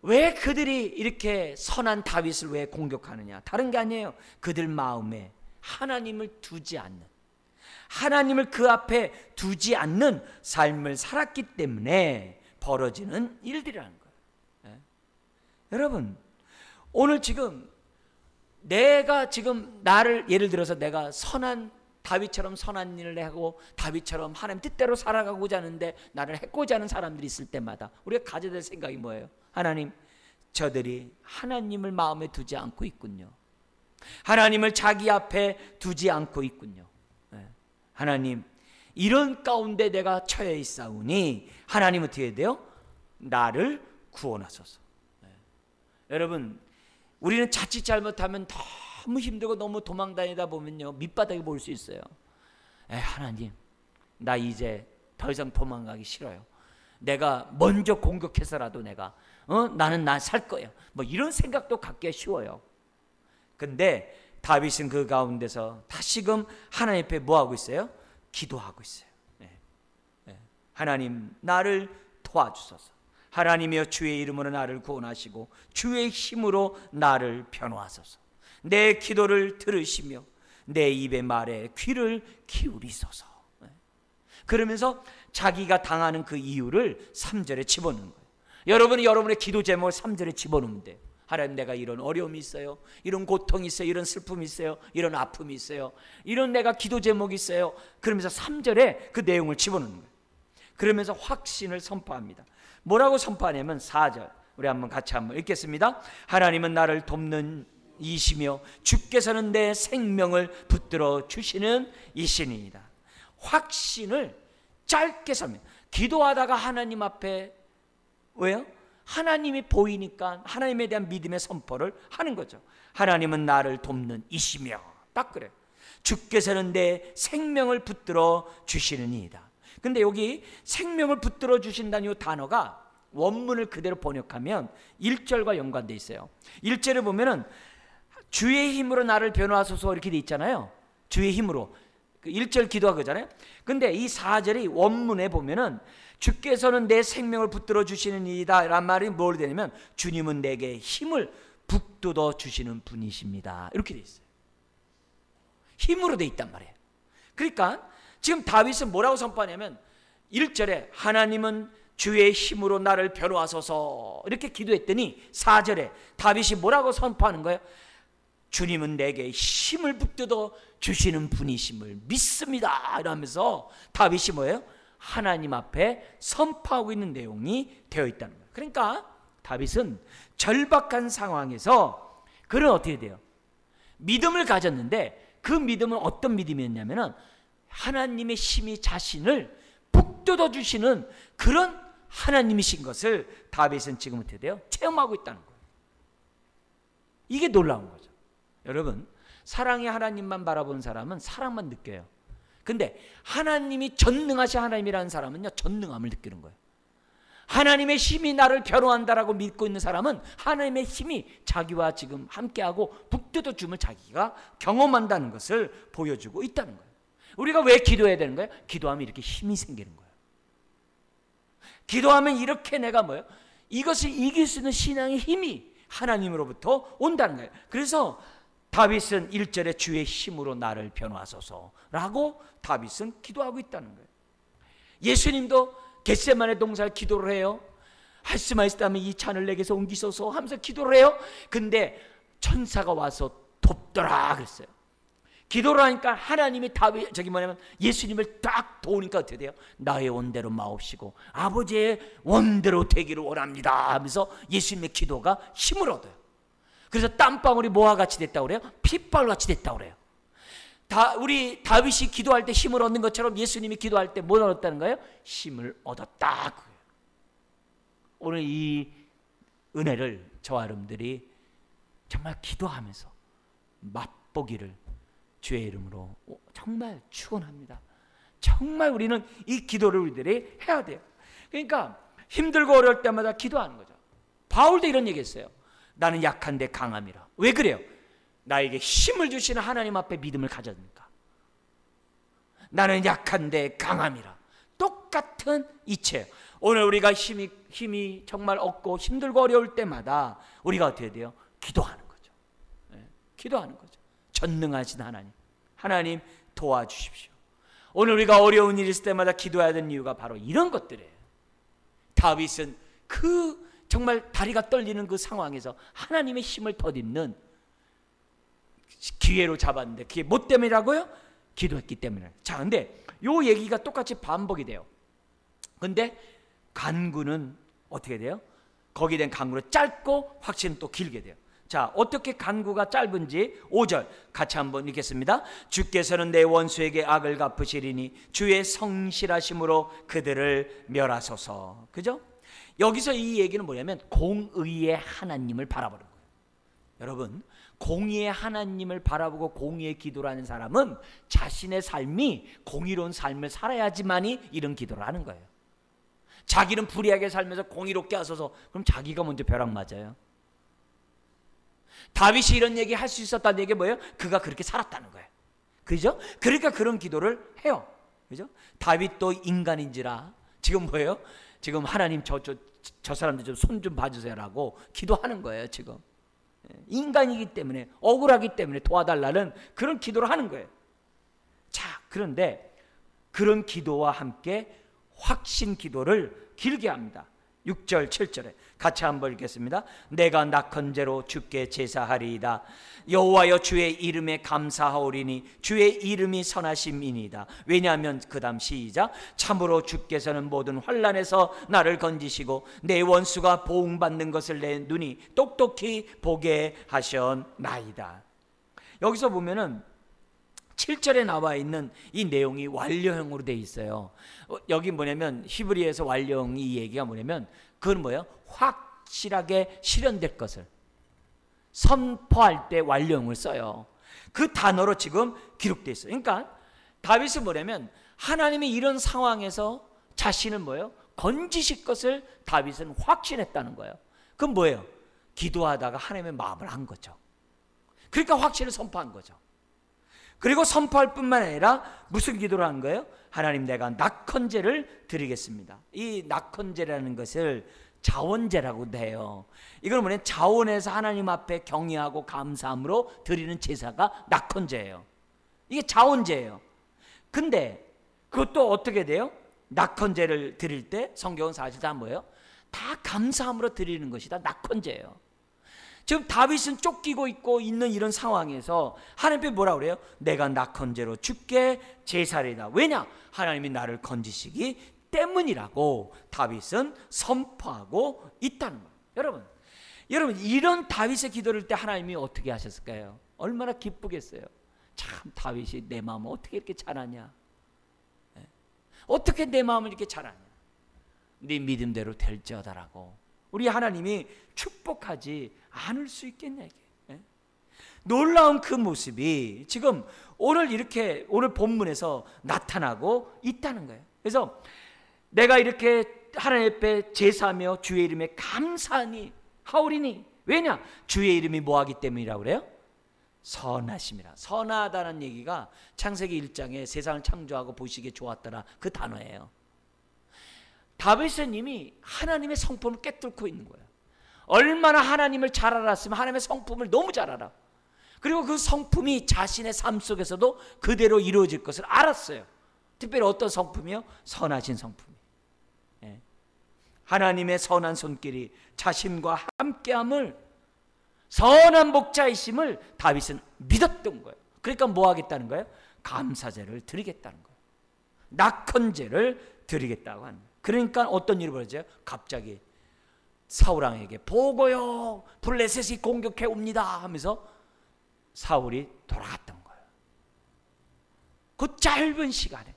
왜 그들이 이렇게 선한 다윗을 왜 공격하느냐? 다른 게 아니에요. 그들 마음에 하나님을 두지 않는, 하나님을 그 앞에 두지 않는 삶을 살았기 때문에 벌어지는 일들이라는 거예요. 여러분 오늘 지금 내가 지금 나를 예를 들어서 내가 선한 다윗처럼 선한 일을 하고 다윗처럼 하나님 뜻대로 살아가고자 하는데 나를 해코자 하는 사람들이 있을 때마다 우리가 가져야 될 생각이 뭐예요? 하나님, 저들이 하나님을 마음에 두지 않고 있군요. 하나님을 자기 앞에 두지 않고 있군요. 하나님, 이런 가운데 내가 처해 있사오니 하나님 어떻게 해야 돼요? 나를 구원하소서. 여러분, 우리는 자칫 잘못하면 너무 힘들고 너무 도망다니다 보면요, 밑바닥에 볼 수 있어요. 하나님, 나 이제 더 이상 도망가기 싫어요. 내가 먼저 공격해서라도 내가 나는 나 살 거야. 뭐 이런 생각도 갖기가 쉬워요. 근데 다윗은 그 가운데서 다시금 하나님 앞에 뭐 하고 있어요? 기도하고 있어요. 하나님, 나를 도와주소서. 하나님이여, 주의 이름으로 나를 구원하시고 주의 힘으로 나를 변호하소서. 내 기도를 들으시며 내 입의 말에 귀를 기울이소서. 그러면서 자기가 당하는 그 이유를 3절에 집어넣는 거예요. 여러분이 여러분의 기도 제목을 3절에 집어넣으면 돼요. 하나님, 내가 이런 어려움이 있어요, 이런 고통이 있어요, 이런 슬픔이 있어요, 이런 아픔이 있어요, 이런 내가 기도 제목이 있어요. 그러면서 3절에 그 내용을 집어넣는 거예요. 그러면서 확신을 선포합니다. 뭐라고 선포하냐면 4절, 우리 한번 같이 한번 읽겠습니다. 하나님은 나를 돕는 이시며 주께서는 내 생명을 붙들어 주시는 이시니이다. 확신을 짧게 서면, 기도하다가 하나님 앞에, 왜요? 하나님이 보이니까 하나님에 대한 믿음의 선포를 하는 거죠. 하나님은 나를 돕는 이시며, 딱 그래요. 주께서는 내 생명을 붙들어 주시느니이다. 근데 여기 생명을 붙들어 주신다는 이 단어가 원문을 그대로 번역하면 1절과 연관되어 있어요. 1절에 보면은 주의 힘으로 나를 변호하소서 이렇게 돼 있잖아요. 주의 힘으로 1절 기도하고 그러잖아요. 근데 이 4절이 원문에 보면은 주께서는 내 생명을 붙들어 주시는 이다 라는 말이 뭘 되냐면 주님은 내게 힘을 북돋워 주시는 분이십니다, 이렇게 돼 있어요. 힘으로 돼 있단 말이에요. 그러니까 지금 다윗은 뭐라고 선포하냐면 1절에 하나님은 주의 힘으로 나를 변호하소서 이렇게 기도했더니 4절에 다윗이 뭐라고 선포하는 거예요? 주님은 내게 힘을 북돋워 주시는 분이심을 믿습니다 이러면서 다윗이 뭐예요? 하나님 앞에 선포하고 있는 내용이 되어 있다는 거예요. 그러니까 다윗은 절박한 상황에서 그는 어떻게 돼요? 믿음을 가졌는데 그 믿음은 어떤 믿음이었냐면 하나님의 힘이 자신을 북돋워 주시는 그런 하나님이신 것을 다윗은 지금 어떻게 돼요? 체험하고 있다는 거예요. 이게 놀라운 거죠. 여러분, 사랑의 하나님만 바라보는 사람은 사랑만 느껴요. 근데 하나님이 전능하신 하나님이라는 사람은요, 전능함을 느끼는 거예요. 하나님의 힘이 나를 변호한다라고 믿고 있는 사람은 하나님의 힘이 자기와 지금 함께하고 북돋워 줌을 자기가 경험한다는 것을 보여주고 있다는 거예요. 우리가 왜 기도해야 되는 거예요? 기도하면 이렇게 힘이 생기는 거예요. 기도하면 이렇게 내가 뭐예요? 이것을 이길 수 있는 신앙의 힘이 하나님으로부터 온다는 거예요. 그래서 다윗은 1절에 주의 힘으로 나를 변호하소서라고 다윗은 기도하고 있다는 거예요. 예수님도 겟세마네 동산 기도를 해요. 할 수만 있다면 이 잔을 내게서 옮기소서 하면서 기도를 해요. 근데 천사가 와서 돕더라 그랬어요. 기도를 하니까 하나님이 다윗 예수님을 딱 도우니까 어떻게 돼요? 나의 원대로 마옵시고 아버지의 원대로 되기를 원합니다 하면서 예수님의 기도가 힘을 얻어요. 그래서 땀방울이 뭐와 같이 됐다고 그래요? 핏방울 같이 됐다고 그래요. 우리 다윗이 기도할 때 힘을 얻는 것처럼 예수님이 기도할 때 뭘 얻었다는 거예요? 힘을 얻었다. 오늘 이 은혜를 저와 여러분들이 정말 기도하면서 맛보기를 주의 이름으로 정말 축원합니다. 정말 우리는 이 기도를 우리들이 해야 돼요. 그러니까 힘들고 어려울 때마다 기도하는 거죠. 바울도 이런 얘기했어요. 나는 약한데 강함이라. 왜 그래요? 나에게 힘을 주시는 하나님 앞에 믿음을 가졌으니까. 나는 약한데 강함이라. 똑같은 이체예요. 오늘 우리가 힘이 정말 없고 힘들고 어려울 때마다 우리가 어떻게 돼요? 기도하는 거죠. 기도하는 거죠. 전능하신 하나님 도와주십시오. 오늘 우리가 어려운 일이 있을 때마다 기도해야 되는 이유가 바로 이런 것들이에요. 다윗은 그 정말 다리가 떨리는 그 상황에서 하나님의 힘을 덧입는 기회로 잡았는데 그게 뭐 때문이라고요? 기도했기 때문에. 자, 근데 요 얘기가 똑같이 반복이 돼요. 근데 간구는 어떻게 돼요? 거기에 대한 간구는 짧고 확신은 또 길게 돼요. 자, 어떻게 간구가 짧은지 5절 같이 한번 읽겠습니다. 주께서는 내 원수에게 악을 갚으시리니 주의 성실하심으로 그들을 멸하소서. 그죠? 여기서 이 얘기는 뭐냐면 공의의 하나님을 바라보는 거예요. 여러분, 공의의 하나님을 바라보고 공의의 기도를 하는 사람은 자신의 삶이 공의로운 삶을 살아야지만이 이런 기도를 하는 거예요. 자기는 불의하게 살면서 공의롭게 하소서, 그럼 자기가 먼저 벼락 맞아요. 다윗이 이런 얘기 할 수 있었다는 얘기가 뭐예요? 그가 그렇게 살았다는 거예요. 그죠? 그러니까 그런 기도를 해요. 그죠? 다윗도 인간인지라 지금 뭐예요? 지금 하나님 저 사람들 좀 손 좀 봐주세요라고 기도하는 거예요. 지금 인간이기 때문에, 억울하기 때문에 도와달라는 그런 기도를 하는 거예요. 자, 그런데 그런 기도와 함께 확신 기도를 길게 합니다. 6절 7절에 같이 한번 읽겠습니다. 내가 낙헌제로 주께 제사하리이다. 여호와여 주의 이름에 감사하오리니 주의 이름이 선하심이니이다. 왜냐하면 그 다음 시작. 참으로 주께서는 모든 환난에서 나를 건지시고 내 원수가 보응받는 것을 내 눈이 똑똑히 보게 하셨나이다. 여기서 보면은 7절에 나와 있는 이 내용이 완료형으로 되어 있어요. 여기 뭐냐면 히브리에서 완료형 이 얘기가 뭐냐면 그건 뭐예요? 확실하게 실현될 것을 선포할 때 완료형을 써요. 그 단어로 지금 기록되어 있어요. 그러니까 다윗은 뭐냐면 하나님이 이런 상황에서 자신을 뭐예요? 건지실 것을 다윗은 확신했다는 거예요. 그건 뭐예요? 기도하다가 하나님의 마음을 한 거죠. 그러니까 확신을 선포한 거죠. 그리고 선포할 뿐만 아니라 무슨 기도를 한 거예요? 하나님, 내가 낙헌제를 드리겠습니다. 이 낙헌제라는 것을 자원제라고도 해요. 이건 뭐냐면 자원에서 하나님 앞에 경외하고 감사함으로 드리는 제사가 낙헌제예요. 이게 자원제예요. 근데 그것도 어떻게 돼요? 낙헌제를 드릴 때 성경은 사실 다 뭐예요? 다 감사함으로 드리는 것이 다 낙헌제예요. 지금 다윗은 쫓기고 있는 이런 상황에서 하나님께 뭐라 그래요? 내가 낙헌제로 주께 제사리다. 왜냐? 하나님이 나를 건지시기 때문이라고 다윗은 선포하고 있다는 거예요. 여러분 이런 다윗의 기도를 때 하나님이 어떻게 하셨을까요? 얼마나 기쁘겠어요. 참, 다윗이 내 마음을 어떻게 이렇게 잘하냐? 어떻게 내 마음을 이렇게 잘하냐? 네 믿음대로 될지어다라고 우리 하나님이 축복하지 않을 수 있겠냐 이게. 놀라운 그 모습이 지금 오늘 본문에서 나타나고 있다는 거예요. 그래서 내가 이렇게 하나님 앞에 제사하며 주의 이름에 감사하니 하오리니, 왜냐? 주의 이름이 뭐하기 때문이라고 그래요? 선하심이라. 선하다는 얘기가 창세기 1장에 세상을 창조하고 보시기에 좋았더라 그 단어예요. 다윗은 이미 하나님의 성품을 깨뚫고 있는 거예요. 얼마나 하나님을 잘 알았으면 하나님의 성품을 너무 잘 알아. 그리고 그 성품이 자신의 삶 속에서도 그대로 이루어질 것을 알았어요. 특별히 어떤 성품이요? 선하신 성품. 하나님의 선한 손길이 자신과 함께함을, 선한 목자이심을 다윗은 믿었던 거예요. 그러니까 뭐 하겠다는 거예요? 감사제를 드리겠다는 거예요. 낙헌제를 드리겠다고 하는 거예요. 그러니까 어떤 일이 벌어져요? 갑자기 사울왕에게 보고요, 블레셋이 공격해 옵니다 하면서 사울이 돌아갔던 거예요. 그 짧은 시간에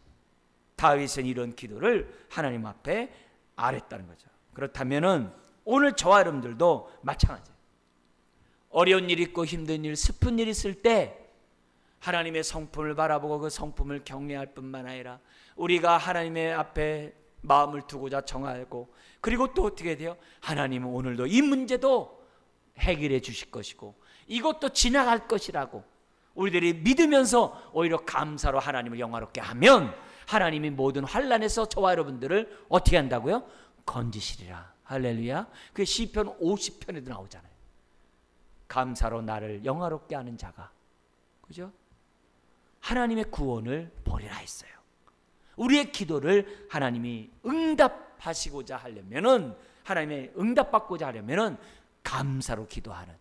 다윗은 이런 기도를 하나님 앞에 아랬다는 거죠. 그렇다면은 오늘 저와 여러분들도 마찬가지예요. 어려운 일 있고 힘든 일, 슬픈 일 있을 때 하나님의 성품을 바라보고 그 성품을 경외할 뿐만 아니라 우리가 하나님의 앞에 마음을 두고자 정하고, 그리고 또 어떻게 돼요? 하나님은 오늘도 이 문제도 해결해 주실 것이고 이것도 지나갈 것이라고 우리들이 믿으면서 오히려 감사로 하나님을 영화롭게 하면 하나님이 모든 환난에서 저와 여러분들을 어떻게 한다고요? 건지시리라. 할렐루야. 그게 시편 50편에도 나오잖아요. 감사로 나를 영화롭게 하는 자가, 그죠? 하나님의 구원을 보리라 했어요. 우리의 기도를 하나님이 응답하시고자 하려면은, 하나님의 응답받고자 하려면은 감사로 기도하는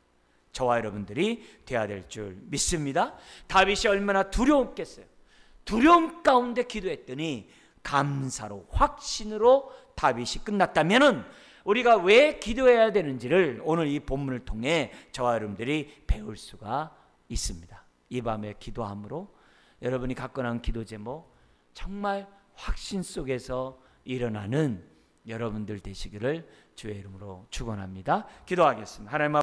저와 여러분들이 되어야 될 줄 믿습니다. 다윗이 얼마나 두려웠겠어요. 두려움 가운데 기도했더니 감사로 확신으로 다윗이 끝났다면은 우리가 왜 기도해야 되는지를 오늘 이 본문을 통해 저와 여러분들이 배울 수가 있습니다. 이 밤에 기도함으로 여러분이 갖고 나온 기도 제목 정말 확신 속에서 일어나는 여러분들 되시기를 주의 이름으로 축원합니다. 기도하겠습니다. 하나님